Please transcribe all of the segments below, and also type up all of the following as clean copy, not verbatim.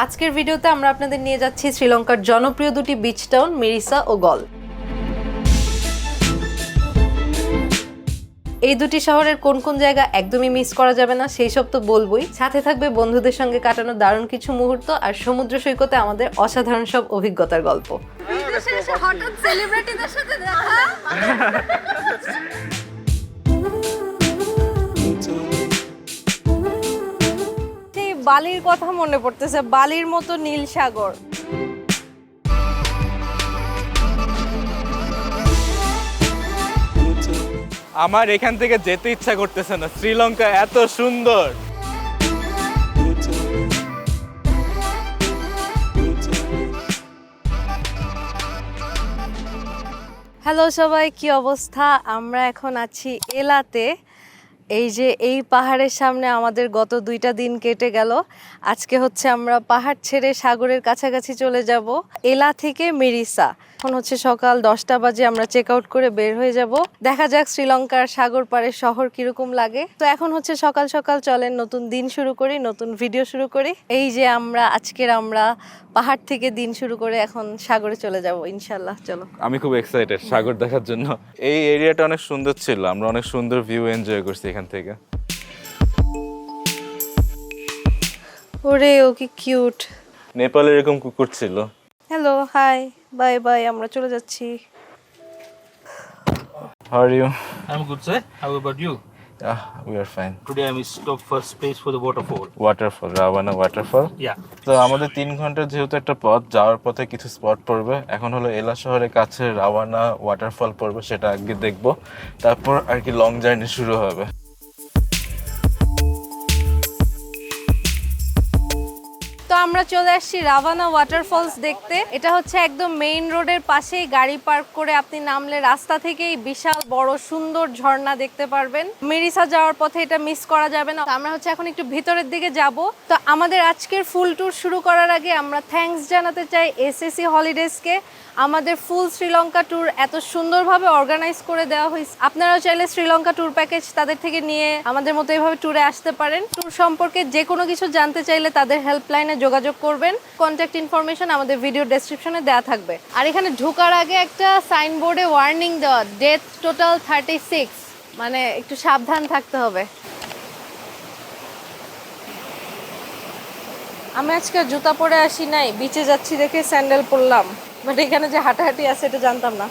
আজকের ভিডিওতে আমরা আপনাদের নিয়ে যাচ্ছি শ্রীলঙ্কার জনপ্রিয় দুটি বিচ টাউন মিরিসা ও গল। এই দুটি শহরের কোন কোন জায়গা একদমই মিস করা যাবে না সেই সব তো বলবোই, সাথে থাকবে বন্ধুদের সঙ্গে কাটানো দারুণ কিছু মুহূর্ত আর সমুদ্র সৈকতে আমাদের অসাধারণ সব অভিজ্ঞতার গল্প। বিদেশে এসে হঠাৎ সেলিব্রিটিদের সাথে দেখা। সেই বালির কথা মনে পড়তেছে, বালির মতো নীল সাগর। আমার এখান থেকে যেতে ইচ্ছা করতেছে না, শ্রীলঙ্কা এত সুন্দর। হ্যালো সবাই, কি অবস্থা? আমরা এখন আছি এলাতে। এই যে এই পাহাড়ের সামনে আমাদের গত 2টা দিন কেটে গেল। আজকে হচ্ছে আমরা পাহাড় ছেড়ে সাগরের কাছাকাছি চলে যাব, এলা থেকে মিরিসা। এখন হচ্ছে সকাল 10টা বাজে, আমরা চেক আউট করে বের হয়ে যাব। দেখা যাক শ্রীলঙ্কার সাগর পাড়ের শহর কিরকম লাগে। তো এখন হচ্ছে সকাল সকাল চলেন নতুন দিন শুরু করি, নতুন ভিডিও শুরু করি। এই যে আমরা পাহাড় থেকে দিন শুরু করে এখন সাগরে চলে যাব ইনশাল্লাহ। চলো। আমি খুব এক্সাইটেড সাগর দেখার জন্য। এই এরিয়াটা অনেক সুন্দর ছিল, আমরা অনেক সুন্দর ভিউ এনজয় করছি এখান থেকে। ওরে, ও কি কিউট। নেপালে এরকম কুকুর ছিল। হ্যালো, হাই, বাই বাই, আমরা চলে যাচ্ছি। How are you? I'm good, sir. How about you? We are fine. Today I'm stopped for space for the waterfall. Waterfall, Ravana waterfall. Yeah. তো আমাদের 3 ঘন্টা যেহেতু একটা পথ, যাওয়ার পথে কিছু স্পট পড়বে। এখন হলো এলা শহরের কাছে রাওয়ানা ওয়াটারফল পড়বে, সেটা আগে দেখবো। তারপর আর কি লং জার্নি শুরু হবে। তো আমরা চলে আসছি রাভানা ওয়াটারফলস দেখতে। এটা হচ্ছে একদম মেইন রোডের পাশেই, গাড়ি পার্ক করে আপনি নামলে রাস্তা থেকেই বিশাল বড় সুন্দর ঝর্ণা দেখতে পারবেন। মিরিসা যাওয়ার পথে এটা মিস করা যাবে না। আমরা হচ্ছে এখন একটু ভিতরের দিকে যাব। তো আমাদের আজকের ফুল ট্যুর শুরু করার আগে আমরা থ্যাঙ্কস জানাতে চাই এসএসসি হলিডেজকে। আমাদের ফুল শ্রীলঙ্কা ট্যুর এত সুন্দরভাবে অর্গানাইজ করে দেওয়া হয়েছে। আপনারাও চাইলে শ্রীলঙ্কা ট্যুর প্যাকেজ তাদের থেকে নিয়ে আমাদের মতো এইভাবে ট্যুরে আসতে পারেন। ট্যুর সম্পর্কে যে কোনো কিছু জানতে চাইলে তাদের হেল্পলাইনে যোগাযোগ করবেন। কন্ট্যাক্ট ইনফরমেশন আমাদের ভিডিও ডেসক্রিপশনে দেওয়া থাকবে। আর এখানে ঢোকার আগে একটা সাইনবোর্ডে ওয়ার্নিং দেওয়া, ডেথ টোটাল 36, মানে একটু সাবধান থাকতে হবে। আমি আজকে জুতা পরে আসি নাই, বিচে যাচ্ছি দেখে স্যান্ডেল পরলাম, বাট এখানে যে হাঁটাহাঁটি আছে এটা জানতাম না।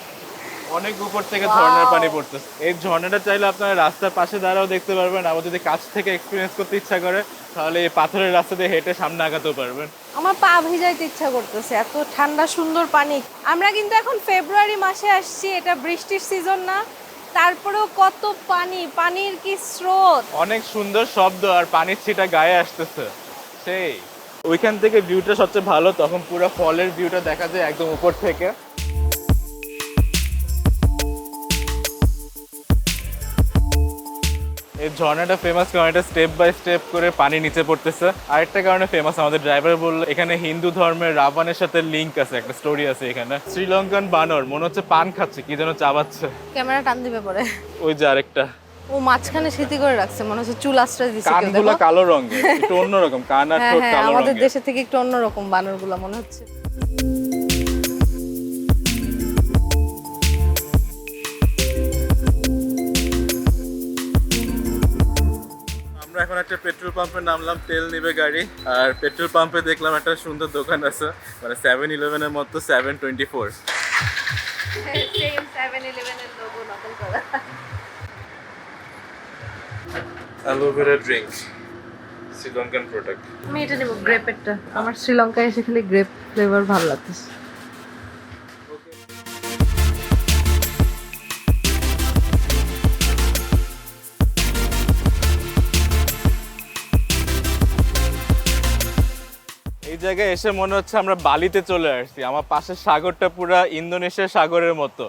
অনেক উপর থেকে ঝর্ণার পানি পড়তেছে। এই ঝর্ণাটা চাইলে আপনারা রাস্তার পাশে দাঁড়াও দেখতে পারবেন, আবার যদি কাছ থেকে এক্সপিরিয়েন্স করতে ইচ্ছা করে তাহলে এই পাথরের রাস্তা দিয়ে হেঁটে সামনে আগাতেও পারবেন। আমার পা ভিজাইতে ইচ্ছা করতেছে, এত ঠান্ডা সুন্দর পানি। আমরা কিন্তু এখন ফেব্রুয়ারি মাসে আসছি, এটা বৃষ্টির সিজন না, তারপরেও কত পানি, পানির কি স্রোত। অনেক সুন্দর শব্দ আর পানির ছিটা গায়ে আসতেছে। সেই ওইখান থেকে ভিউটা সবচেয়ে ভালো, তখন পুরো ফলের ভিউটা দেখা যায় একদম উপর থেকে। এই ঝর্ণাটা ফেমাস কারণ এটা স্টেপ বাই স্টেপ করে পানি নিচে পড়তেছে। আরেকটা কারণে ফেমাস, আমাদের ড্রাইভার বললো এখানে হিন্দু ধর্মের রাবণের সাথে লিঙ্ক আছে, একটা স্টোরি আছে এখানে। শ্রীলঙ্কান বানর মনে হচ্ছে পান খাচ্ছে, কি যেন চাবাচ্ছে। ক্যামেরা টান দিবে পরে। ওই যে আরেকটা, ও মাঝখানে স্মৃতি করে রাখছে, মনে হচ্ছে চুল আশ্রয় দিচ্ছে কেউ। কানগুলো দেখো। কালো রঙের, একটু অন্যরকম কান আর হ্যাঁ ঠোঁট হ্যাঁ, কালো আমাদের রঙের। দেশে থেকে একটু অন্যরকম বানরগুলো মনে হচ্ছে। আমরা এখন একটা পেট্রোল পাম্পে নামলাম, তেল নিবে গাড়ি। আর পেট্রোল পাম্পে দেখলাম একটা সুন্দর দোকান আছে, মানে 7-Eleven-এর মতো 724। সেম 7-Eleven-এর লোগো নকল করা। Aloe vera drink, Sri Lankan product. আমি এটা নেব, গ্রেপেরটা। আমার শ্রীলঙ্কায় এসে খালি গ্রেপ ফ্লেভার ভালো লাগতেছে। এই জায়গায় এসে মনে হচ্ছে আমরা বালিতে চলে আসছি। আমার পাশের সাগরটা পুরা ইন্দোনেশিয়ার সাগরের মতো,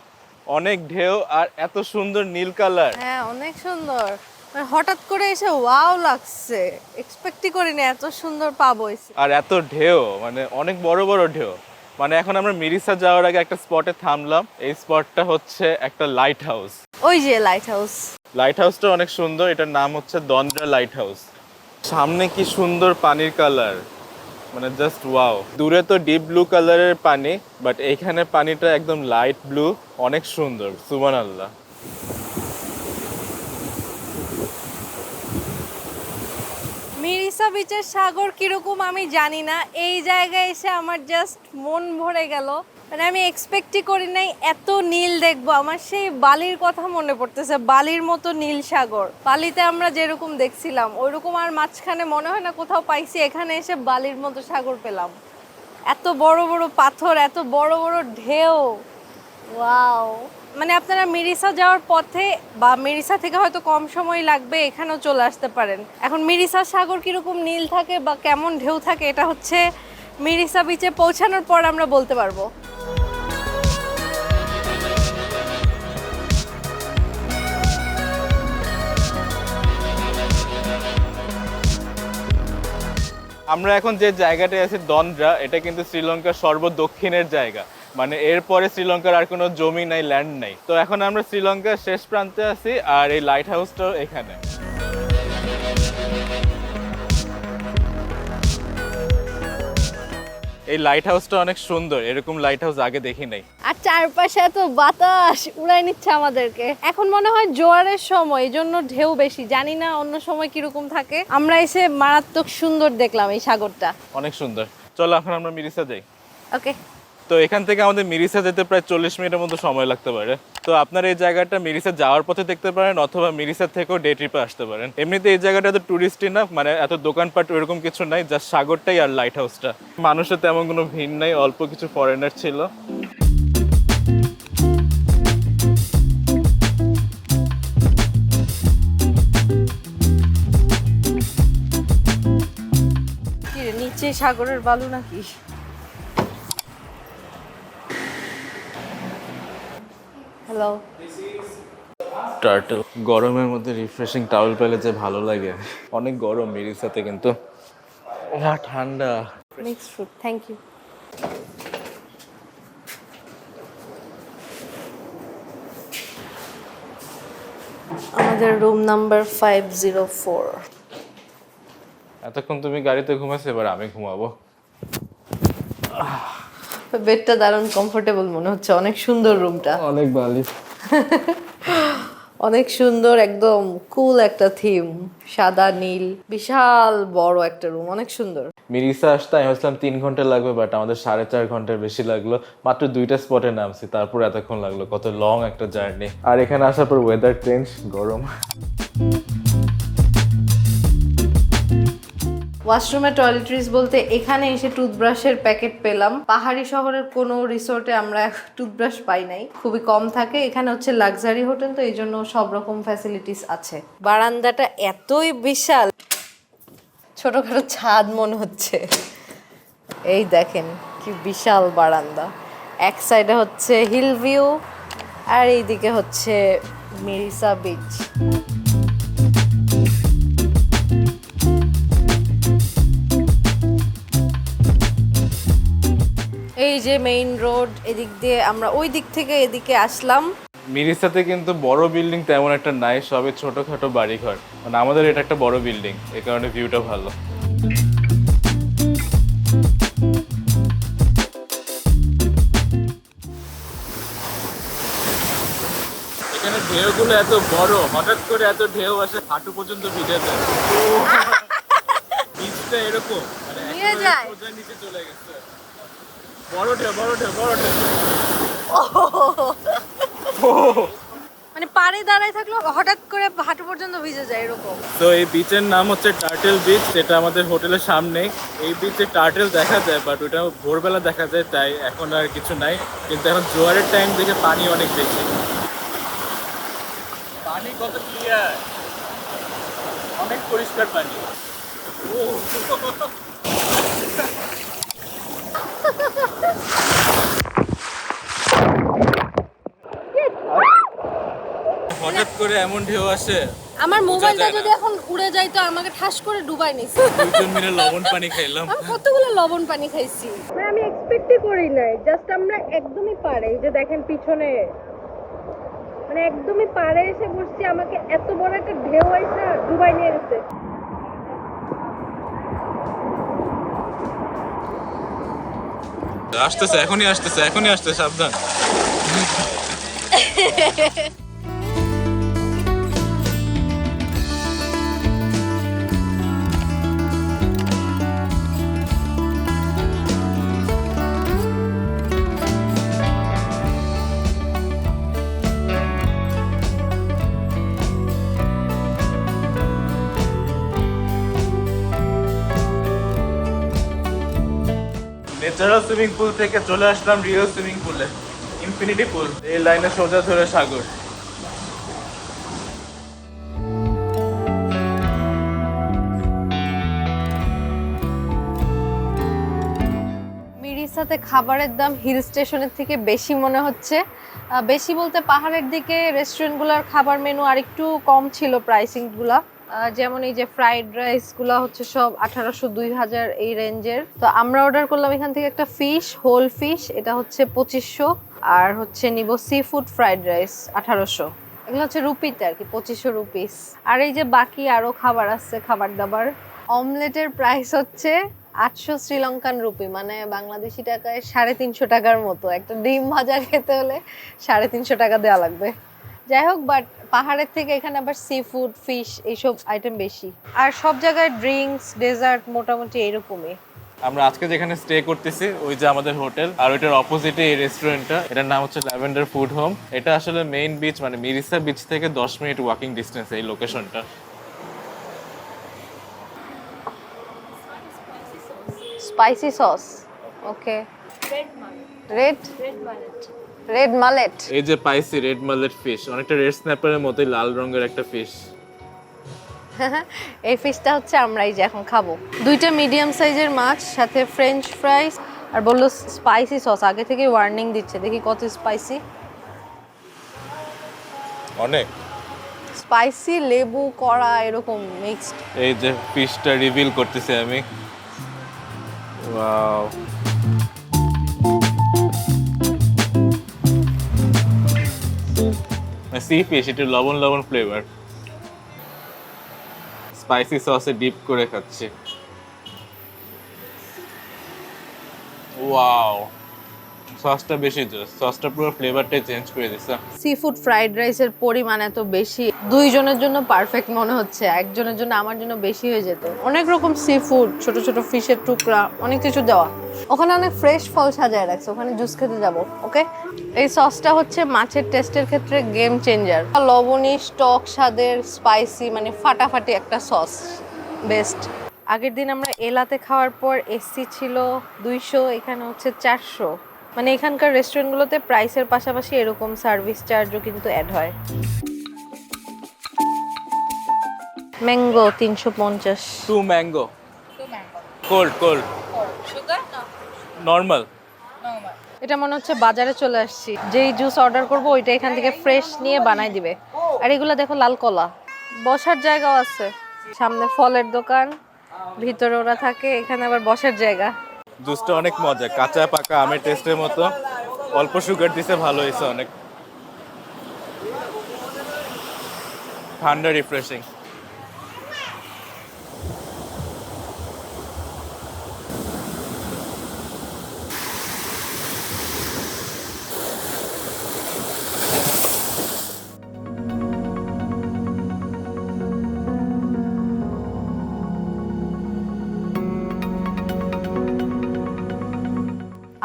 অনেক ঢেউ আর এত সুন্দর নীল কালার। হ্যাঁ, অনেক সুন্দর। মানে হঠাৎ করে এসে ওয়াও লাগছে, এক্সপেক্টই করিনি এত সুন্দর পাবো। আর এত ঢেউ, মানে অনেক বড় বড় ঢেউ। মানে এখন আমরা মিরিসা যাওয়ার আগে একটা স্পটে থামলাম। এই স্পটটা হচ্ছে একটা লাইট হাউস। ওই যে লাইট হাউস। লাইট হাউসটা অনেক সুন্দর, এটার নাম হচ্ছে দন্দ্রা লাইট হাউস। সামনে কি সুন্দর পানির কালার, মানে জাস্ট ওয়াও। দূরে তো ডিপ ব্লু কালারের পানি, বাট এইখানে পানিটা একদম লাইট ব্লু, অনেক সুন্দর, সুবহানাল্লাহ। মিরিসা বিচের সাগর কিরকম আমি জানি না, এই জায়গায় এসে আমার জাস্ট মন ভরে গেল। মানে আমি এক্সপেক্টই করি নাই এত নীল দেখবো। আমার সেই বালির কথা মনে পড়তেছে, বালির মতো নীল সাগর। বালিতে আমরা যেরকম দেখছিলাম ওইরকম আর মাঝখানে মনে হয় না কোথাও পাইছি, এখানে এসে বালির মতো সাগর পেলাম। এত বড় বড় পাথর, এত বড় বড় ঢেউ, ওয়াও। মানে আপনারা মিরিসা যাওয়ার পথে বা মিরিসা থেকে হয়তো কম সময় লাগবে, এখানেও চলে আসতে পারেন। এখন মিরিসা সাগর কিরকম নীল থাকে বা কেমন ঢেউ থাকে এটা হচ্ছে মিরিসা বিচে পৌঁছানোর পর আমরা বলতে পারবো। আমরা এখন যে জায়গাটায় আছি দন্ড্রা, এটা কিন্তু শ্রীলঙ্কার সর্বদক্ষিণের জায়গা। মানে এরপরে শ্রীলঙ্কার আর কোনো জমি নাই, ল্যান্ড নাই। তো এখন আমরা শ্রীলঙ্কার শেষ প্রান্তে আছি, আর এই লাইট হাউসটাও এখানে। এই লাইট হাউসটা অনেক সুন্দর, এরকম লাইট হাউস আগে দেখি নাই। আর চারপাশে এত বাতাস উড়াই নিচ্ছে আমাদেরকে। এখন মনে হয় জোয়ারের সময়, এই জন্য ঢেউ বেশি। জানি না অন্য সময় কিরকম থাকে। আমরা এসে মারাত্মক সুন্দর দেখলাম এই সাগরটা, অনেক সুন্দর। চলো এখন আমরা মিরিসা যাই। ওকে। তো এখান থেকে আমাদের মিরিসা যেতে প্রায় 40 মিনিটের মতো সময় লাগতে পারে। তো আপনার এই জায়গাটা মিরিসা যাওয়ার পথে দেখতে পারেন, অথবা মিরিসা থেকেও ডে ট্রিপে আসতে পারেন। এমনিতে এই জায়গাটা এত টুরিস্টই না, মানে এত দোকানপাট ওইরকম কিছু নাই, জাস্ট সাগরটাই আর লাইট হাউসটা। মানুষের তেমন কোনো ভিড় নাই, অল্প কিছু ফরেনার ছিল। কি রে, নিচে সাগরের বালু নাকি? হ্যালো। টার্টল। গরমের মধ্যে রিফ্রেশিং টাওয়েল পেলে যে ভালো লাগে। অনেক গরম মিরিসাতে, কিন্তু ঠান্ডা। Mixed fruit, thank you. আমাদের রুম নাম্বার 504। এতক্ষণ তুমি গাড়িতে ঘুমাইছো, এবার আমি ঘুমাবো। বেডটা দারুণ কমফোর্টেবল মনে হচ্ছে, অনেক সুন্দর রুমটা, অনেক বালিশ। অনেক সুন্দর, একদম কুল একটা থিম, সাদা নীল, বিশাল বড় একটা রুম, অনেক সুন্দর। মিরিসা আসতে আমি ভাবছিলাম 3 ঘন্টা লাগবে, বাট আমাদের 4.5 ঘন্টার বেশি লাগলো। মাত্র 2টা স্পটে নামছি, তারপর এতক্ষণ লাগলো। কত লং একটা জার্নি। আর এখানে আসার পর ওয়েদার চেঞ্জ, গরম। ওয়াশরুমে টয়লেট্রিজ বলতে এখানে এসে টুথব্রাশের প্যাকেট পেলাম। পাহাড়ি শহরের কোনো রিসোর্টে আমরা টুথব্রাশ পাই নাই, খুবই কম থাকে। এখানে হচ্ছে লাক্সারি হোটেল, তো এই জন্য সব রকম ফ্যাসিলিটিস আছে। বারান্দাটা এতই বিশাল, ছোটখাটো ছাদ মনে হচ্ছে। এই দেখেন কি বিশাল বারান্দা। এক সাইডে হচ্ছে হিল ভিউ, আর এইদিকে হচ্ছে মিরিসা বিচ। এই যে মেইন রোড, এদিক দিয়ে আমরা ওই দিক থেকে এদিকে আসলাম। মিরিসাতে কিন্তু বড় বিল্ডিং তেমন একটা নাই, সবে ছোটখাটো বাড়িঘর। মানে আমাদের এটা একটা বড় বিল্ডিং, এই কারণে ভিউটা ভালো। এখানে ঢেউগুলো এত বড়, হঠাৎ করে এত ঢেউ আসে, হাঁটু পর্যন্ত ভিজে যায়। বিচটা এরকম, মানে নিয়ে একেবারে যায়। সোজা নিচে চলে গেছে। বড় ঢেউ, বড় ঢেউ, বড় ঢেউ। মানে পাড়ে দাঁড়ায় থাকলো, হঠাৎ করে হাঁটু পর্যন্ত ভিজে যায় এরকম। তো এই বিচের নাম হচ্ছে টার্টেল বিচ, এটা আমাদের হোটেলের সামনে। এই বিচে টার্টেল দেখা যায়, বাট ওটা ভোরবেলা দেখা যায়, তাই এখন আর কিছু নাই। কিন্তু এখন জোয়ারের টাইম দেখে পানি অনেক বেশি। পানি কত ক্লিয়ার, অনেক পরিষ্কার পানি। হঠাৎ করে এমন ঢেউ আসে, আমার মোবাইলটা যায় না। যদি এখন উড়ে যায় তো আমাকে ঠাস করে ডুবাই নিছে। দুজন মিলে লবণ পানি খাইলাম। আমি কতগুলো লবণ পানি খাইছি, মানে আমি এক্সপেক্টই করি নাই। জাস্ট আমরা একদমই পারে, এই যে দেখেন পিছনে, মানে একদমই পারে এসে বসছি, আমাকে এত বড় একটা ঢেউ আইসা ডুবাই নিয়ে গেছে। আসতেছে, এখনই আসতেছে, এখনই আসতেছে, সাবধান। ন্যাচারাল সুইমিং পুল থেকে চলে আসলাম রিয়েল সুইমিং পুলে, ইনফিনিটি পুল। এই লাইনে সোজা ধরে সাগর। মিরিসাতে খাবারের দাম হিল স্টেশনের থেকে বেশি মনে হচ্ছে। বেশি বলতে পাহাড়ের দিকে রেস্টুরেন্টগুলোর খাবার মেনু আরেকটু কম ছিল প্রাইসিংগুলো। যেমন এই যে ফ্রাইড রাইসগুলো হচ্ছে সব 1800 2000 এই রেঞ্জের। তো আমরা অর্ডার করলাম এখান থেকে একটা ফিশ, হোল ফিশ, এটা হচ্ছে 2500। আর হচ্ছে নিব সি ফুড ফ্রাইড রাইস 1800। এগুলো হচ্ছে রুপিতে আর কি, 2500 রুপিস। আর এই যে বাকি আরো খাবার আছে, খাবার দাবার। অমলেটের প্রাইস হচ্ছে 800 শ্রীলঙ্কান রুপি, মানে বাংলাদেশি টাকায় 350 টাকার মতো। একটা ডিম ভাজা খেতে হলে 350 টাকা দেওয়া লাগবে। যাই হোক, বাট পাহাড়ের থেকে এখানে আবার সি ফুড, ফিশ এইসব আইটেম বেশি। আর সব জায়গায় ড্রিঙ্কস, ডেজার্ট মোটামুটি এরকমই। আমরা আজকে যেখানে স্টে করতেছি ওই যে আমাদের হোটেল, আর ওইটার অপোজিটে এই রেস্টুরেন্টটা, এটার নাম হচ্ছে ল্যাভেন্ডার ফুড হোম। এটা আসলে মেইন বিচ, মানে মিরিসা বিচ থেকে 10 মিনিট ওয়াকিং ডিস্টেন্স এই লোকেশনটা। স্পাইসি সস, ওকে। Red mullet. এই যে পাইছি রেড মালেট ফিশ, অনেকটা রেড স্ন্যাপারের মতোই লাল রঙের একটা ফিশ। এই ফিশটা হচ্ছে আমরাই যে এখন খাবো। দুইটা মিডিয়াম সাইজের মাছ, সাথে ফ্রেঞ্চ ফ্রাইস, আর বললো স্পাইসি সস। আগে থেকে ওয়ার্নিং দিচ্ছে, দেখি কত স্পাইসি। অনেক স্পাইসি, লেবু, কড়া এরকম মিক্সড। এই যে ফিশটা রিভিল করতেছি আমি। ওয়াও, সি ফিশ, একটু লবণ লবণ ফ্লেভার। স্পাইসি সসে ডিপ করে খাচ্ছি। ওয়াও, সসটা বেশি জোস, সসটা পুরো ফ্লেভারটাই চেঞ্জ করে দিচ্ছে। সি ফুড ফ্রাইড রাইসের পরিমাণ এত বেশি, দুইজনের জন্য পারফেক্ট মনে হচ্ছে। একজনের জন্য, আমার জন্য বেশি হয়ে যেত। অনেক রকম সি ফুড, ছোট ছোট ফিশের টুকরা, অনেক কিছু দেওয়া। ওখানে অনেক ফ্রেশ ফল সাজায় রাখছে, ওখানে জুস খেতে যাব। ওকে, এই সসটা হচ্ছে মাছের টেস্টের ক্ষেত্রে গেম চেঞ্জার। লবণী, টক স্বাদের, স্পাইসি, মানে ফাটাফাটি একটা সস, বেস্ট। আগের দিন আমরা এলাতে খাওয়ার পর এসি ছিল 200, এখানে হচ্ছে 400। মানে এখানকার রেস্টুরেন্টগুলোতে প্রাইসের পাশাপাশি এরকম সার্ভিস চার্জও কিন্তু অ্যাড হয়। Mango 350। 2 mango. Cold cold. Normal. এটা মনে হচ্ছে বাজারে চলে আসছি। যেই জুস অর্ডার করব ওইটা এখান থেকে ফ্রেশ নিয়ে বানাই দিবে। আর এগুলো দেখো লাল কলা। বসার জায়গাও আছে, সামনে ফলের দোকান, ভিতরে ওরা থাকে, এখানে আবার বসার জায়গা। জুসটা অনেক মজা, কাঁচা পাকা আমের টেস্টের মতো। অল্প সুগার দিছে, ভালো হয়েছে অনেক। ঠান্ডা, রিফ্রেশিং।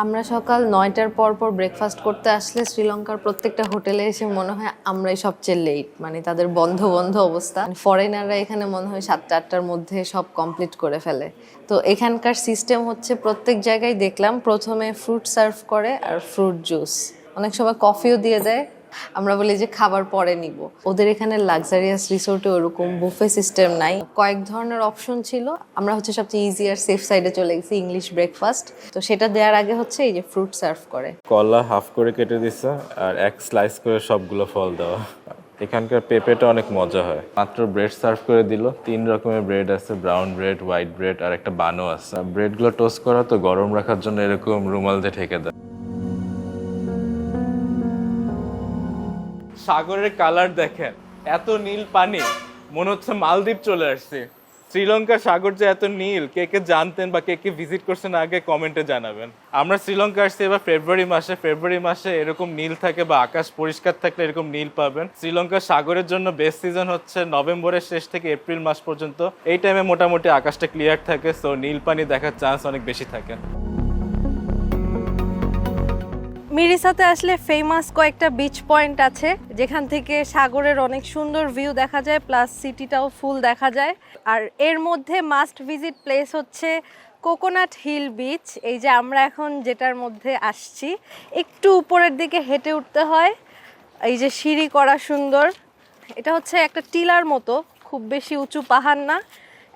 আমরা সকাল 9টার পর ব্রেকফাস্ট করতে আসলে শ্রীলঙ্কার প্রত্যেকটা হোটেলে এসে মনে হয় আমরাই সবচেয়ে লেট, মানে তাদের বন্ধ বন্ধ অবস্থা। ফরেনাররা এখানে মনে হয় 7টা 8টার মধ্যে সব কমপ্লিট করে ফেলে। তো এখানকার সিস্টেম হচ্ছে প্রত্যেক জায়গায় দেখলাম প্রথমে ফ্রুট সার্ভ করে আর ফ্রুট জুস, অনেক সময় কফিও দিয়ে দেয়। আমরা বলি যে খাবার পরে নিব। ওদের এখানে লাক্সারিয়াস রিসোর্টে ওরকম বুফে সিস্টেম নাই, কয়েক ধরনের অপশন ছিল। আমরা হচ্ছে সবচেয়ে ইজি আর সেফ সাইডে চলে গেছি, ইংলিশ ব্রেকফাস্ট। তো সেটা দেওয়ার আগে হচ্ছে এই যে ফ্রুট সার্ভ করে। কলা হাফ করে কেটে দিছে আর এক স্লাইস করে সবগুলো ফল দেওয়া। এখানকার পেঁপেটা অনেক মজা হয়। মাত্র ব্রেড সার্ভ করে দিল, 3 রকমের ব্রেড আছে, ব্রাউন ব্রেড, হোয়াইট ব্রেড আর একটা বানও আছে। ব্রেডগুলো টোস্ট করা তো গরম রাখার জন্য এরকম রুমাল দিয়ে ঢেকে দেয়। সাগরের কালার দেখেন, এত নীল পানি, মনে হচ্ছে মালদ্বীপ চলে আসছে। শ্রীলঙ্কার সাগর যে এত নীল, কে কে জানতেন বা কে কে ভিজিট করছেন আগে কমেন্টে জানাবেন। আমরা শ্রীলঙ্কা আসছি এবার ফেব্রুয়ারি মাসে এরকম নীল থাকে বা আকাশ পরিষ্কার থাকলে এরকম নীল পাবেন। শ্রীলঙ্কার সাগরের জন্য বেস্ট সিজন হচ্ছে নভেম্বরের শেষ থেকে এপ্রিল মাস পর্যন্ত। এই টাইমে মোটামুটি আকাশটা ক্লিয়ার থাকে, সো নীল পানি দেখার চান্স অনেক বেশি থাকে। মিরিসাতে আসলে ফেমাস কয়েকটা বিচ পয়েন্ট আছে যেখান থেকে সাগরের অনেক সুন্দর ভিউ দেখা যায়, প্লাস সিটিটাও ফুল দেখা যায়। আর এর মধ্যে মাস্ট ভিজিট প্লেস হচ্ছে কোকোনাট হিল বিচ। এই যে আমরা এখন যেটার মধ্যে আসছি, একটু উপরের দিকে হেঁটে উঠতে হয়, এই যে সিঁড়ি করা সুন্দর। এটা হচ্ছে একটা টিলার মতো, খুব বেশি উঁচু পাহাড় না,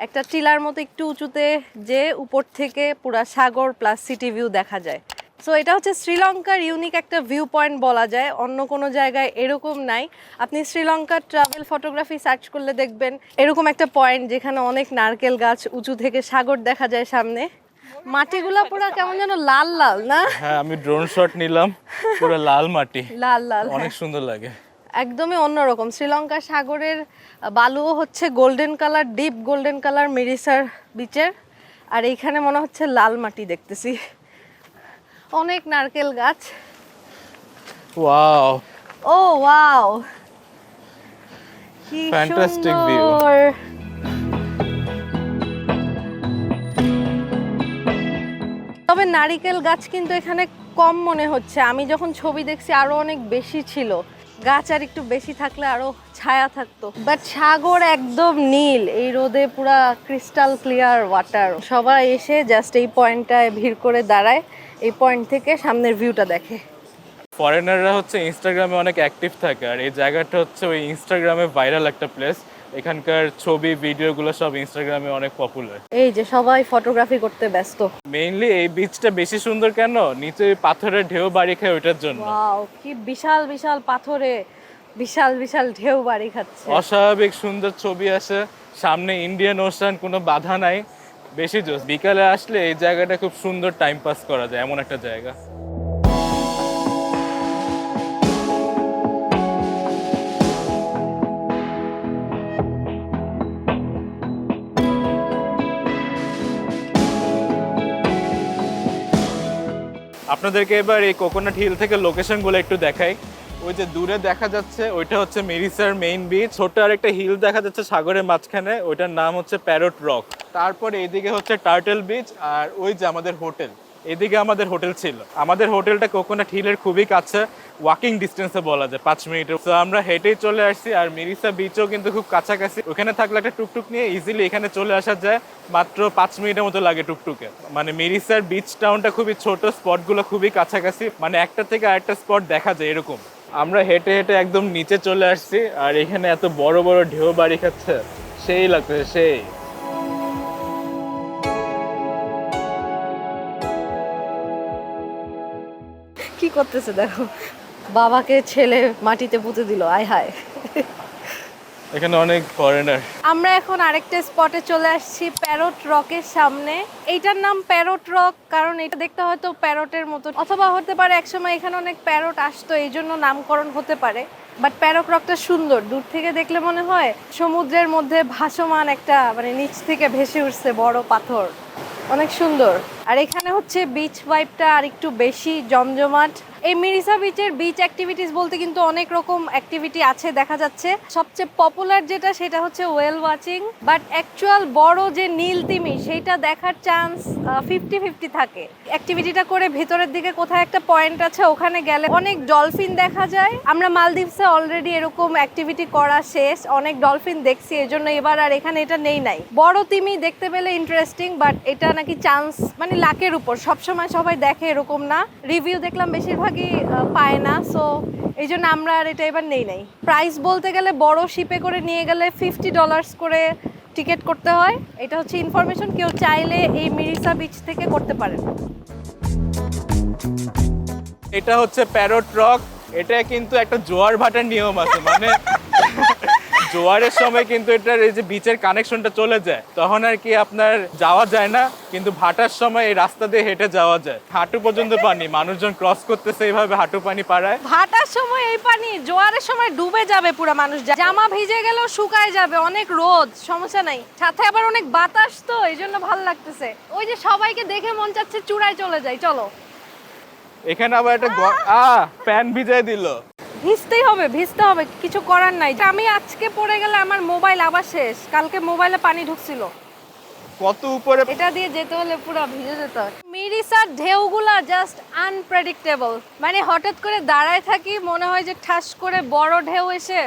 একটা টিলার মতো একটু উঁচুতে, যে উপর থেকে পুরা সাগর প্লাস সিটি ভিউ দেখা যায়। সো এটা হচ্ছে শ্রীলঙ্কার ইউনিক একটা ভিউ পয়েন্ট বলা যায়, অন্য কোনো জায়গায় এরকম নাই। আপনি শ্রীলঙ্কার ট্রাভেল ফটোগ্রাফি সার্চ করলে দেখবেন এরকম একটা পয়েন্ট যেখানে অনেক নারকেল গাছ, উঁচু থেকে সাগর দেখা যায় সামনে। মাটিগুলা পুরো কেমন যেন লাল লাল না? হ্যাঁ, আমি ড্রোন শট নিলাম, পুরো লাল মাটি, লাল লাল, অনেক সুন্দর লাগে। একদমই অন্যরকম। শ্রীলঙ্কার সাগরের বালুও হচ্ছে golden colour, deep golden colour মিরিসার বিচের, আর এইখানে মনে হচ্ছে লাল মাটি দেখতেছি, অনেক নারকেল গাছ। ওয়াও, ও ওয়াও, কি Fantastic view. সুন্দর। তবে নারকেল গাছ কিন্তু এখানে কম মনে হচ্ছে, আমি যখন ছবি দেখছি আরো অনেক বেশি ছিল। গাছ আর একটু বেশি থাকলে আরো ছায়া থাকতো। বাট সাগর একদম নীল, এই রোদে পুরা ক্রিস্টাল ক্লিয়ার ওয়াটার। সবাই এসে জাস্ট এই পয়েন্টটায় ভিড় করে দাঁড়ায়, এই পয়েন্ট থেকে সামনের ভিউটা দেখে। ফরেনাররা হচ্ছে ইনস্টাগ্রামে অনেক অ্যাক্টিভ থাকে, আর এই জায়গাটা হচ্ছে ওই ইনস্টাগ্রামে ভাইরাল একটা প্লেস। এখানকার ছবি ভিডিওগুলো সব ইনস্টাগ্রামে অনেক পপুলার। এই যে সবাই ফটোগ্রাফি করতে ব্যস্ত। মেইনলি এই বিচটা বেশি সুন্দর কেন, নিচে ওই পাথরের ঢেউ বাড়ি খায় ওইটার জন্য। ওয়াও, কি বিশাল বিশাল পাথরে বিশাল বিশাল ঢেউ বাড়ি খাচ্ছে। অস্বাভাবিক সুন্দর ছবি আসে, সামনে ইন্ডিয়ান ওশান, কোনো বাধা নাই, বেশি জোস। বিকালে আসলে এই জায়গাটা খুব সুন্দর টাইম পাস করা যায়, এমন একটা জায়গা। আপনাদেরকে এবার এই কোকোনাট হিল থেকে লোকেশনগুলো একটু দেখাই। ওই যে দূরে দেখা যাচ্ছে ওইটা হচ্ছে মিরিসার মেইন বিচ। ছোট আরেকটা হিল দেখা যাচ্ছে সাগরের মাঝখানে, ওইটার নাম হচ্ছে প্যারট রক। তারপর এইদিকে হচ্ছে টার্টেল বিচ, আর ওই যে আমাদের হোটেল, এদিকে আমাদের হোটেল ছিল। আমাদের হোটেলটা কোকোনাট হিলের খুবই কাছে, ওয়াকিং ডিস্টেন্সে বলা যায় 5 মিনিটের। তো আমরা হেঁটেই চলে আসছি, আর মিরিসা বিচও কিন্তু খুব কাছাকাছি। ওখানে থাকলে একটা টুকটুক নিয়ে ইজিলি এখানে চলে আসা যায়, মাত্র 5 মিনিটের মতো লাগে টুকটুকে। মানে মিরিসার বিচ টাউনটা খুবই ছোট, স্পটগুলো খুবই কাছাকাছি, মানে একটা থেকে আরেকটা স্পট দেখা যায় এরকম। আমরা হেঁটে হেঁটে একদম নিচে চলে আসছি, আর এখানে এত বড় বড় ঢেউ বাড়ি খাচ্ছে, সেই লাগতেছে সেই। কি করতেছে দেখো, বাবাকে ছেলে মাটিতে পুঁতে দিল, আয় হায়। এখানে অনেক ফরেনার। আমরা এখন আরেকটা স্পটে চলে আসছি, প্যারট রকের সামনে। এইটার নাম প্যারট রক কারণ এটা দেখতে হয়তো প্যারটের মতো, অথবা হতে পারে একসময় এখানে অনেক প্যারট আসতো এই জন্য নামকরণ হতে পারে। বাট প্যারট রকটা সুন্দর, দূর থেকে দেখলে মনে হয় সমুদ্রের মধ্যে ভাসমান একটা, মানে নিচ থেকে ভেসে উঠছে বড় পাথর, অনেক সুন্দর। আর এখানে হচ্ছে বিচ ভাইবটা আর একটু বেশি জমজমাট। এই মিরিসা বিচের বিচ অ্যাক্টিভিটিস বলতে কিন্তু অনেক রকম অ্যাক্টিভিটি আছে দেখা যাচ্ছে। সবচেয়ে পপুলার যেটা সেটা হচ্ছে ওয়েল ওয়াচিং, বাট অ্যাকচুয়াল বড় যে নীল তিমি সেইটা দেখার চান্স 50-50 থাকে। অ্যাক্টিভিটিটা করে ভেতরের দিকে কোথায় একটা পয়েন্ট আছে, ওখানে গেলে অনেক ডলফিন দেখা যায়। আমরা মালদ্বীপসে অলরেডি এরকম অ্যাক্টিভিটি করা শেষ, অনেক ডলফিন দেখছি, এজন্য এবার আর এখানে এটা নাই। বড় তিমি দেখতে পেলে ইন্টারেস্টিং, বাট এটা নাকি চান্স মানে লাকের উপর, সবসময় সবাই দেখে এরকম না। রিভিউ দেখলাম বেশিরভাগই পায় না, সো এই জন্য আমরা আর এটা এবার নাই। প্রাইস বলতে গেলে বড় শিপে করে নিয়ে গেলে $50 করে টিকিট করতে হয়। এটা হচ্ছে ইনফরমেশন, কেউ চাইলে এই মিরিসা বিচ থেকে করতে পারেন। এটা হচ্ছে প্যারট রক। এটা কিন্তু একটা জোয়ার ভাটার নিয়ম আছে, মানে জোয়ারের সময় কিন্তু এটার এই যে বিচের কানেকশনটা চলে যায়, তখন আর কি আপনার যাওয়া যায় না, কিন্তু ভাটার সময় এই রাস্তা দিয়ে হেঁটে যাওয়া যায়। হাঁটু পর্যন্ত পানি, মানুষজন ক্রস করতেছে এইভাবে হাঁটু পানি পাড়ায়। ভাটার সময় এই পানি, জোয়ারের সময় ডুবে যাবে পুরো মানুষ, জামা ভিজে গেলেও শুকায় যাবে, অনেক রোদ, সমস্যা নাই, সাথে আবার অনেক বাতাস, তো এই জন্য ভালো লাগতেছে। ওই যে সবাইকে দেখে মন চাচ্ছে চূড়ায় চলে যাই, চলো। এখানে আবার একটা প্যান ভিজাই দিল। ভিজতে হবে, কিছু করার নাই। আমি আজকে পড়ে গেলে আমার মোবাইল আবার শেষ, কালকে মোবাইলে পানি ঢুকছিল। কত উপরে, এটা দিয়ে যেতে হলে পুরো ভিজে যেতে হয়। মিরিসার ঢেউগুলা জাস্ট আনপ্রেডিক্টেবল, মানে হঠাৎ করে দাঁড়ায় থাকি, মনে হয় যে ঠাস করে বড় ঢেউ এসে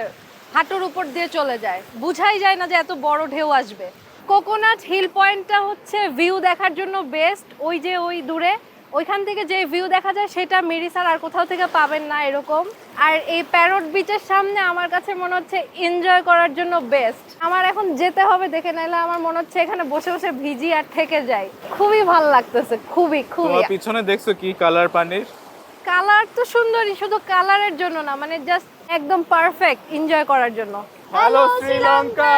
হাঁটুর উপর দিয়ে চলে যায়, বুঝাই যায় না যে এত বড় ঢেউ আসবে। কোকোনাট হিল পয়েন্টটা হচ্ছে ভিউ দেখার জন্য বেস্ট। ওই যে ওই দূরে, ওইখান থেকে যে ভিউ দেখা যায় সেটা মিরিসার আর কোথাও থেকে পাবেন না এরকম। আর এই প্যারট বিচের সামনে আমার কাছে মনে হচ্ছে এনজয় করার জন্য বেস্ট। আমার এখন যেতে হবে, দেখে নাইলে আমার মনে হচ্ছে এখানে বসে বসে ভিজি আর থেকে যাই। খুবই ভালো লাগতেছে, খুবই খুবই। তোমার পিছনে দেখছো কি কালার পানির? কালার তো সুন্দরই, শুধু কালারের জন্য না, মানে জাস্ট একদম পারফেক্ট এনজয় করার জন্য। হ্যালো শ্রীলঙ্কা।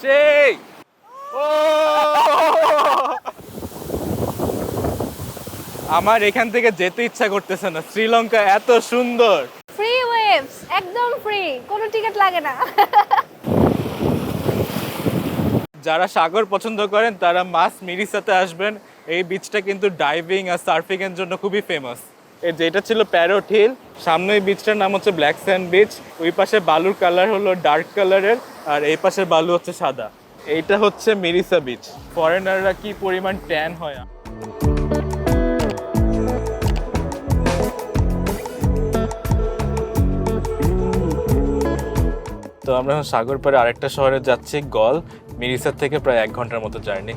সেই ও আমার এখান থেকে যেতে ইচ্ছা করতেছে না, শ্রীলঙ্কা এত সুন্দর। ফ্রি ওয়েভস, একদম ফ্রি, কোনো টিকিট লাগে না। যারা সাগর পছন্দ করেন তারা মাস্ট মিরিসাতে আসবেন। এই বিচটা কিন্তু ডাইভিং আর সার্ফিং এর জন্য খুবই ফেমাস। এই যেটা ছিল প্যারট হিল, সামনে এই বিচটার নাম হচ্ছে ব্ল্যাক স্যান্ড বিচ। ওই পাশে বালুর কালার হলো ডার্ক কালারের, আর এই পাশের বালু হচ্ছে সাদা। এইটা হচ্ছে মিরিসা বিচ। ফরেনাররা কি পরিমাণ ট্যান হয়। তো আমরা এখন সাগর পাড়ে আরেকটা শহরে যাচ্ছি, গল। মিরিসার থেকে প্রায় 1 ঘন্টার মতো জার্নি।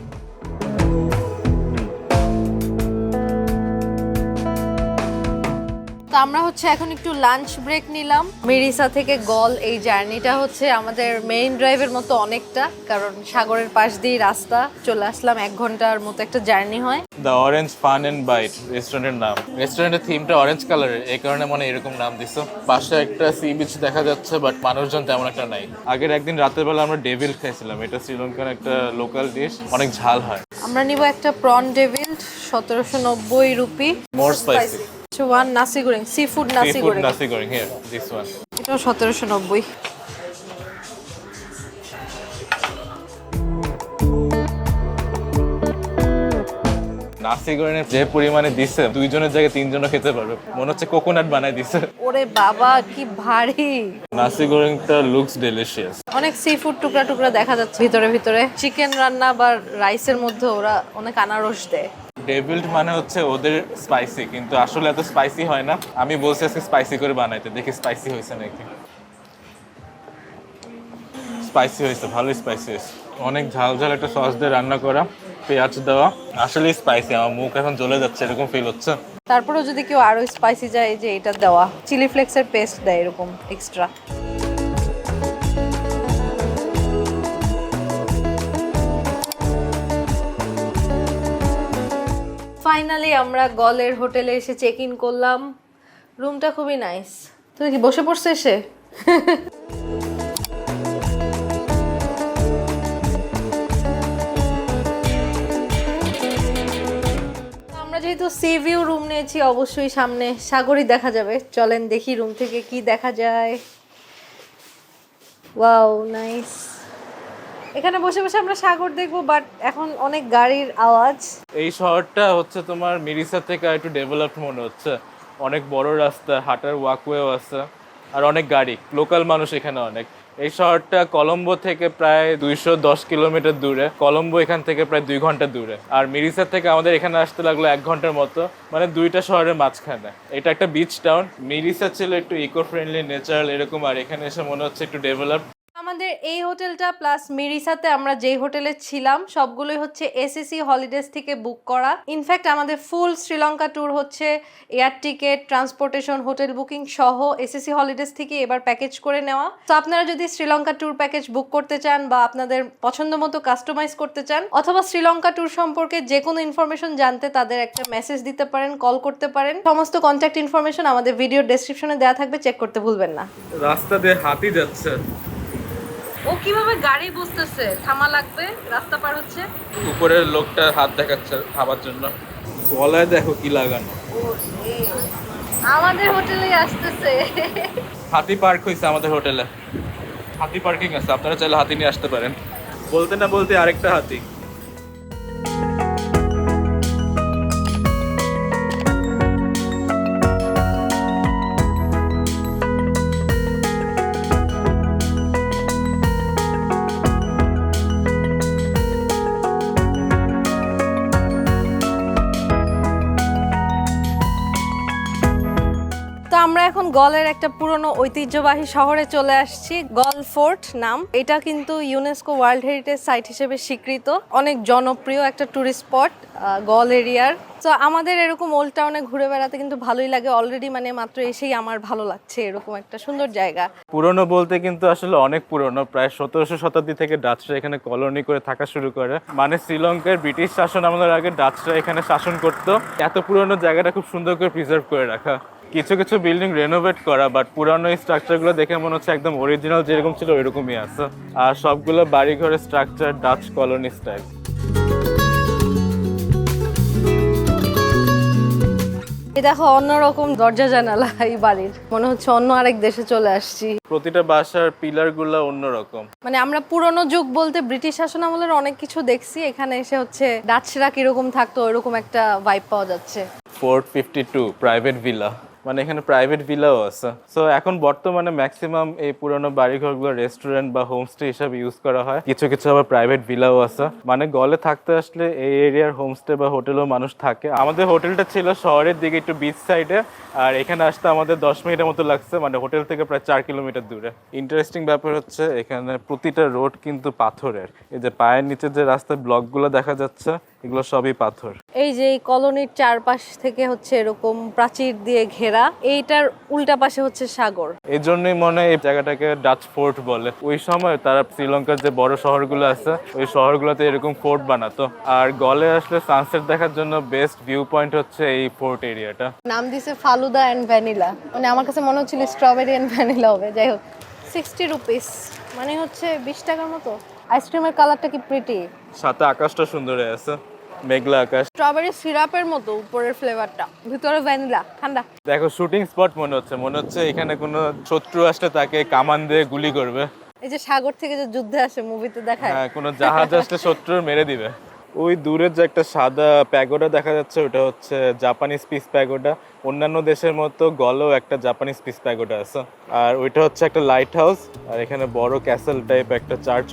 তো আমরা হচ্ছে এখন একটু লাঞ্চ ব্রেক নিলাম। মিরিসা থেকে গল এই জার্নিটা হচ্ছে আমাদের মেইন ড্রাইভের মতো অনেকটা, কারণ সাগরের পাশ দিয়ে রাস্তা, চলে আসলাম 1 ঘন্টার মতো একটা জার্নি হয়। The Orange Fun and Bite রেস্টুরেন্টের নাম। রেস্টুরেন্টের থিমটা অরেঞ্জ কালারের, এই কারণে মনে এরকম নাম দিছো। পাশে একটা সি বিচ দেখা যাচ্ছে, বাট মানুষজন তেমন একটা নাই। আগের একদিন রাতের বেলা আমরা ডেভিল খাইছিলাম, এটা শ্রীলঙ্কার একটা লোকাল ডিশ, অনেক ঝাল হয়। আমরা নিব একটা prawn devil, 1790 rupee. More spicy. One nasi goreng, seafood nasi Seafood goreng, nasi goreng here, this one. এটাও 1790। নাসি গোরেং যে পরিমাণে দিছে, 2 জনের জায়গায় 3 জনও খেতে পারবে। মনে হচ্ছে কোকোনাট বানাই দিছে। ওরে বাবা কি ভারী। নাসি গোরেংটা লুকস ডেলিশিয়াস। অনেক সি ফুড টুকরা টুকরা দেখা যাচ্ছে ভিতরে ভিতরে। চিকেন রান্না বা রাইসের মধ্যে ওরা অনেক আনারস দেয়। ডেভিলড মানে হচ্ছে ওদের স্পাইসি, কিন্তু আসলে এত স্পাইসি হয় না। আমি বলছি আজকে স্পাইসি করে বানাইতে, দেখি স্পাইসি হয়েছে নাকি। স্পাইসি হয়েছে, ভালোই স্পাইসি হয়েছে। অনেক ঝাল ঝাল একটা সস দিয়ে রান্না করা, পেঁয়াজ দেওয়া, আসলে স্পাইসি। আমার মুখ এখন জ্বলে যাচ্ছে, এরকম ফিল হচ্ছে। তারপরেও যদি কেউ আরো স্পাইসি যায়, এই যে এটা দেওয়া চিলি ফ্লেক্সের পেস্ট দেয় এরকম এক্সট্রা। ফাইনালি আমরা গলের হোটেলে এসে চেক ইন করলাম। রুমটা খুবই নাইস। তুমি কি বসে পড়ছে এসে? আমরা যেহেতু সি ভিউ রুম নিয়েছি, অবশ্যই সামনে সাগরই দেখা যাবে। চলেন দেখি রুম থেকে কি দেখা যায়। Wow nice. এখানে বসে বসে আমরা সাগর দেখবো, বাট এখন অনেক গাড়ির আওয়াজ। এই শহরটা হচ্ছে তোমার মিরিসা থেকে একটু ডেভেলপড মনে হচ্ছে। অনেক বড় রাস্তা, হাঁটার ওয়াকওয়েও আছে, আর অনেক গাড়ি, লোকাল মানুষ এখানে অনেক। এই শহরটা কলম্বো থেকে প্রায় 210 কিলোমিটার দূরে। কলম্বো এখান থেকে প্রায় 2 ঘন্টা দূরে। আর মিরিসা থেকে আমাদের এখানে আসতে লাগলো 1 ঘন্টার মতো, মানে 2টা শহরের মাঝখানে। এটা একটা বিচ টাউন। মিরিসা ছিল একটু ইকো ফ্রেন্ডলি, ন্যাচারাল এরকম, আর এখানে এসে মনে হচ্ছে একটু ডেভেলপ। আমাদের এই হোটেলটা প্লাস মিরিসাতে আমরা যেই হোটেলে ছিলাম সবগুলোই হচ্ছে এসএসসি হলিডেজ থেকে বুক করা। ইনফ্যাক্ট আমাদের ফুল শ্রীলঙ্কা ট্যুর হচ্ছে air ticket, transportation, hotel booking সহ এসএসসি হলিডেজ থেকে এবার প্যাকেজ করে নেওয়া। তো আপনারা যদি শ্রীলঙ্কা ট্যুর প্যাকেজ বুক করতে চান বা আপনাদের পছন্দ মতো কাস্টমাইজ করতে চান অথবা শ্রীলঙ্কা ট্যুর সম্পর্কে যে কোনো ইনফরমেশন জানতে তাদের একটা মেসেজ দিতে পারেন, কল করতে পারেন। সমস্ত কন্ট্যাক্ট ইনফরমেশন আমাদের ভিডিওর ডেসক্রিপশনে দেওয়া থাকবে, চেক করতে ভুলবেন না। রাস্তা দিয়ে হাতি যাচ্ছে। ও কিভাবে গাড়ি বুঝতেছে থামা লাগবে, রাস্তা পার হচ্ছে। উপরের লোকটা হাত দেখাচ্ছে খাবার জন্য। গলায় দেখো কি লাগানো। আমাদের হোটেলে আসতেছে। হাতি পার্ক হয়েছে আমাদের হোটেলে। হাতি পার্কিং আছে, আপনারা চাইলে হাতি নিয়ে আসতে পারেন। বলতে না বলতে আরেকটা হাতি। তো আমরা এখন গলের একটা পুরনো ঐতিহ্যবাহী শহরে চলে আসছি। গল ফোর্ট নাম, এটা কিন্তু ইউনেস্কো ওয়ার্ল্ড হেরিটেজ সাইট হিসেবে স্বীকৃত। অনেক জনপ্রিয় একটা টুরিস্ট স্পট গল এরিয়ার। তো আমাদের এরকম ওল্ড টাউনে ঘুরে বেড়াতে কিন্তু ভালোই লাগে। অলরেডি মানে মাত্র এসেই আমার ভালো লাগছে, এরকম একটা সুন্দর জায়গা। পুরনো বলতে কিন্তু আসলে অনেক পুরনো, প্রায় 1700 শতাব্দী থেকে ডাচরা এখানে কলোনি করে থাকা শুরু করে। মানে শ্রীলঙ্কার ব্রিটিশ শাসন আমলের আগে ডাচরা এখানে শাসন করত। এত পুরনো জায়গাটা খুব সুন্দর করে প্রিজার্ভ করে রাখা। কিছু কিছু বিল্ডিং রেনোভেট করা, বাট পুরানো এই স্ট্রাকচারগুলো দেখে মনে হচ্ছে একদম অরিজিনাল যেরকম ছিল ওইরকমই আছে। আর সবগুলো বাড়িঘরের স্ট্রাকচার ডাচ কলোনি স্টাইল। এই দেখো অন্যরকম দরজা জানালা এই বাড়ির, মনে হচ্ছে অন্য আরেক দেশে চলে আসছি। প্রতিটা বাসার পিলার গুলা অন্যরকম। মানে আমরা পুরনো যুগ বলতে ব্রিটিশ শাসন আমলের অনেক কিছু দেখছি, এখানে এসে হচ্ছে ডাচরা কিরকম থাকতো ওইরকম একটা ভাইব পাওয়া যাচ্ছে। ফোর্ট 52 প্রাইভেট ভিলা, মানে এখানে প্রাইভেট ভিলাও আছে। সো এখন বর্তমানে ম্যাক্সিমাম এই পুরনো বাড়িঘরগুলো রেস্টুরেন্ট বা হোমস্টে হিসাবে ইউজ করা হয়। কিছু কিছু আবার প্রাইভেট ভিলাও আছে। মানে গলে থাকতে আসলে এই এরিয়ার হোমস্টে বা হোটেলও মানুষ থাকে। আমাদের হোটেলটা ছিল শহরের দিকে একটু বিচ সাইডে, আর এখানে আসতে আমাদের 10 মিনিটের মতো লাগছে, মানে হোটেল থেকে প্রায় 4 কিলোমিটার দূরে। ইন্টারেস্টিং ব্যাপার হচ্ছে এখানে প্রতিটা রোড কিন্তু পাথরের। এই যে পায়ের নিচে যে রাস্তার ব্লকগুলো দেখা যাচ্ছে এগুলো সবই পাথর। এই যে এই কলোনির চারপাশ থেকে হচ্ছে এরকম প্রাচীর দিয়ে ঘেরা, এইটার উল্টা পাশে হচ্ছে সাগর। এই জন্যই মনে হয় এই জায়গাটাকে ডাচ ফোর্ট বলে। ওই সময় তারা শ্রীলঙ্কার যে বড় শহরগুলো আছে ওই শহরগুলোতে এরকম ফোর্ট বানাতো। আর গলে আসলে সানসেট দেখার জন্য বেস্ট ভিউ পয়েন্ট হচ্ছে এই ফোর্ট এরিয়াটা। নাম দিছে ফালুদা অ্যান্ড ভ্যানিলা, মানে আমার কাছে মনে হচ্ছিল স্ট্রবেরি অ্যান্ড ভ্যানিলা হবে। যাই হোক 60 রুপিস, মানে হচ্ছে 20 টাকার মতো। আইসক্রিমের কালারটা কি প্রিটি, সাথে আকাশটা সুন্দর হয়ে আছে, মেঘলা আকাশ। স্ট্রবেরি সিরাপের মতো উপরের ফ্লেভারটা, ভিতরে ভ্যানিলা, ঠান্ডা। দেখো শুটিং স্পট মনে হচ্ছে এখানে কোনো শত্রু আসলে তাকে কামান দিয়ে গুলি করবে। এই যে সাগর থেকে যে যুদ্ধে আসে মুভিতে দেখায়, হ্যাঁ, কোনো জাহাজ আসলে শত্রু মেরে দিবে। ওই দূরের যে একটা সাদা প্যাগোডা দেখা যাচ্ছে ওটা হচ্ছে জাপানিজ পিস প্যাগোডা। অন্যান্য দেশের মতো গলেও একটা জাপানিজ পিস প্যাগোডা আছে। আর ওইটা হচ্ছে একটা লাইট হাউস, আর এখানে বড় ক্যাসেল টাইপ একটা চার্চ।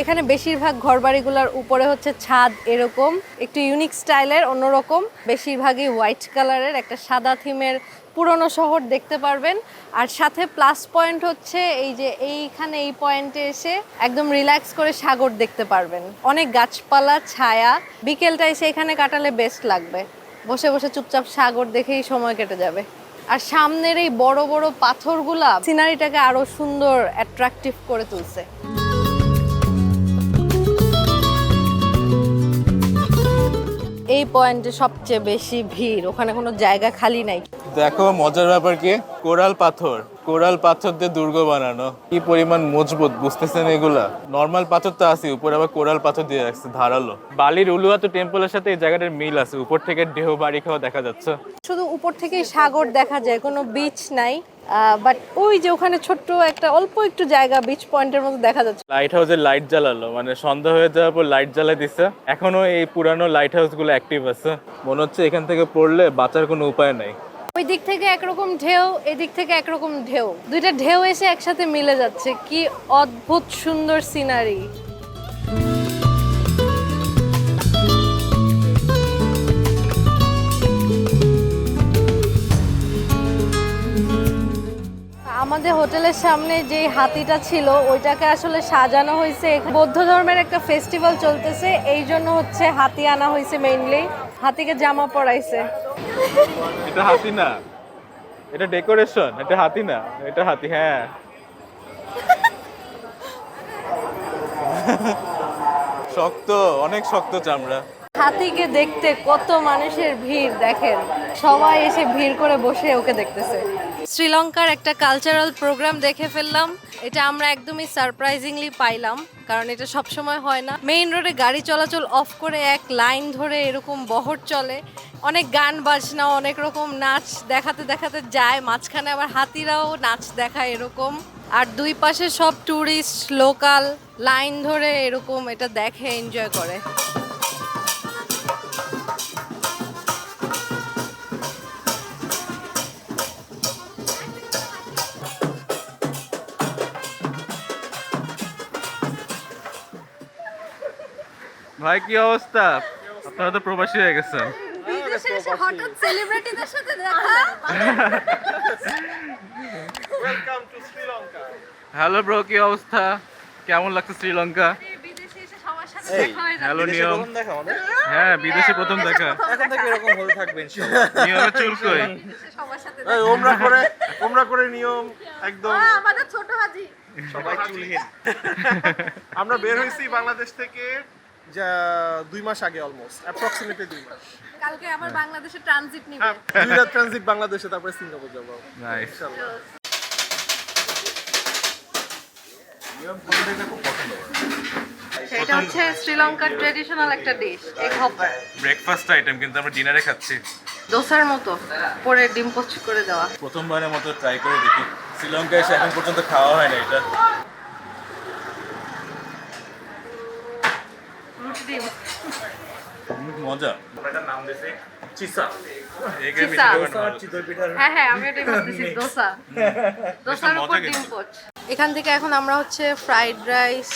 এখানে বেশিরভাগ ঘরবাড়িগুলোর উপরে হচ্ছে ছাদ এরকম একটু ইউনিক স্টাইলের, অন্যরকম। বেশিরভাগই হোয়াইট কালারের, একটা সাদা থিমের পুরনো শহর দেখতে পারবেন। আর সাথে প্লাস পয়েন্ট হচ্ছে এই যে এইখানে এই পয়েন্টে এসে একদম রিল্যাক্স করে সাগর দেখতে পারবেন। অনেক গাছপালা, ছায়া, বিকেলটা এসে এখানে কাটালে বেস্ট লাগবে। বসে বসে চুপচাপ সাগর দেখেই সময় কেটে যাবে। আর সামনের এই বড় বড় পাথরগুলা সিনারিটাকে আরো সুন্দর অ্যাট্রাকটিভ করে তুলছে। এই পয়েন্টে সবচেয়ে বেশি ভিড়, ওখানে কোনো জায়গা খালি নাই। দেখো মজার ব্যাপার কি, কোরাল পাথর দিয়ে দুর্গ বানানো। কি পরিমাণ মজবুত বুঝতেছেন এগুলা। নর্মাল পাথর তো আছে, উপরে আবার কোরাল পাথর দিয়ে রাখছে ধারালো। বালির উলুয়াতু টেম্পলের সাথে এই জায়গাটার মিল আছে। উপর থেকে ঢেউ বাড়ি খাওয়া দেখা যাচ্ছে। শুধু উপর থেকেই সাগর দেখা যায়, কোনো বিচ নাই। বাট ওই যে ওখানে ছোট্ট একটা অল্প একটু জায়গা বিচ পয়েন্টের মতো দেখা যাচ্ছে। লাইট হাউসে লাইট জ্বালালো, মানে সন্ধ্যা হয়ে যাওয়ার পর লাইট জ্বালাই দিচ্ছে। এখনো এই পুরানো লাইট হাউস গুলো অ্যাক্টিভ আছে। মনে হচ্ছে এখান থেকে পড়লে বাঁচার কোনো উপায় নাই। ওই দিক থেকে একরকম ঢেউ, এদিক থেকে একরকম ঢেউ, দুইটা ঢেউ এসে একসাথে মিলে যাচ্ছে। কি অদ্ভুত সুন্দর সিনারি। আমাদের হোটেলের সামনে যে হাতিটা ছিল ওইটাকে আসলে সাজানো হয়েছে। বৌদ্ধ ধর্মের একটা ফেস্টিভ্যাল চলতেছে, এই জন্য হচ্ছে হাতি আনা হয়েছে মেইনলি। হাতিকে জামা পরাইছে। এটা হাতি না, এটা ডেকোরেশন। এটা হাতি না, এটা হাতি। হ্যাঁ, শক্ত, অনেক শক্ত চামড়া। হাতিকে দেখতে কত মানুষের ভিড় দেখেন, সবাই এসে ভিড় করে বসে ওকে দেখতেছে। শ্রীলঙ্কার একটা কালচারাল প্রোগ্রাম দেখে ফেললাম। এটা আমরা একদমই সারপ্রাইজিংলি পাইলাম, কারণ এটা সবসময় হয় না। মেইন রোডে গাড়ি চলাচল অফ করে এক লাইন ধরে এরকম বহর চলে, অনেক গান বাজনা, অনেক রকম নাচ দেখাতে দেখাতে যায়, মাঝখানে আবার হাতিরাও নাচ দেখায় এরকম। আর দুই পাশে সব ট্যুরিস্ট লোকাল লাইন ধরে এরকম এটা দেখে এনজয় করে। ভাই কি অবস্থা? আপনারা তো প্রবাসী হয়ে গেছেন। বিদেশে এসে হঠাৎ সেলিব্রিটিদের সাথে দেখা। হ্যালো ব্রো, কি অবস্থা? কেমন লাগছে শ্রীলঙ্কা? বিদেশে এসে সবার সাথে দেখা হয়ে যায়। হ্যালো নিয়ম। হ্যাঁ, বিদেশে প্রথম দেখা। এখন থেকে এরকম হতে থাকবে ইনশাআল্লাহ। নিয়মের চুল কই? বিদেশে সবার সাথে এই ওমরা করে নিয়ম একদম আমাদের ছোট হাজি। সবাই চুলহীন। আমরা বের হইছি বাংলাদেশ থেকে যা 2 মাস আগে অলমোস্ট অ্যাপ্রক্সিমেটলি 2 মাস। কালকে আবার বাংলাদেশে ট্রানজিট নিবে। 2 রাত ট্রানজিট বাংলাদেশে, তারপরে সিঙ্গাপুর যাব নাইস। ইনশাআল্লাহ। এটা হচ্ছে শ্রীলঙ্কার ট্রেডিশনাল একটা dish, egg hopper. Breakfast item, কিন্তু আমরা ডিনারে খাচ্ছি। দোসার মতো পরে ডিম পোচ করে দেওয়া। প্রথমবারের মতো ট্রাই করে দেখি। শ্রীলঙ্কায় এসে এখন পর্যন্ত খাওয়া হয় না এটা। রুটি ডিম। মজা। এটার নাম দিছি চিসা। এগের চিসা। মিষ্টি হ্যাঁ হ্যাঁ, আমি এটাই বলতেছি, দোসা। দোসার উপর ডিম পোচ। এখান থেকে এখন আমরা হচ্ছে ফ্রাইড রাইস,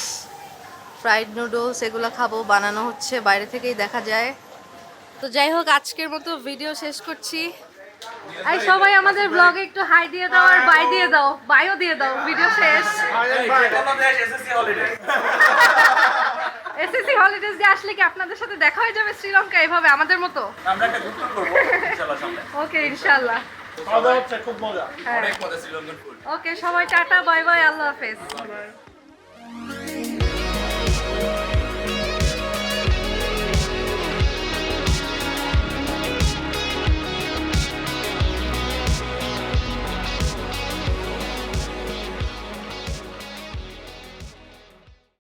ফ্রাইড নুডলস এগুলো খাবো, বানানো হচ্ছে বাইরে থেকেই দেখা যায়। তো যাই হোক, আজকের মতো ভিডিও শেষ করছি। এই সবাই আমাদের ব্লগে একটু হাই দিয়ে দাও আর বাই দিয়ে দাও, বাইও দিয়ে দাও। ভিডিও শেষ। এসএসসি হলিডেজ ডে আসলে কি আপনাদের সাথে দেখা হয়ে যাবে শ্রীলঙ্কা এভাবে আমাদের মতো? আমরা একটা গ্রুপ করব ইনশাআল্লাহ সামনে। ওকে, ইনশাআল্লাহ। খাওয়া হচ্ছে খুব মজা। হ্যাঁ। অনেক মজা শ্রীলঙ্কান ফুড। ওকে, সবাই টাটা, বাই বাই, আল্লাহ হাফেজ।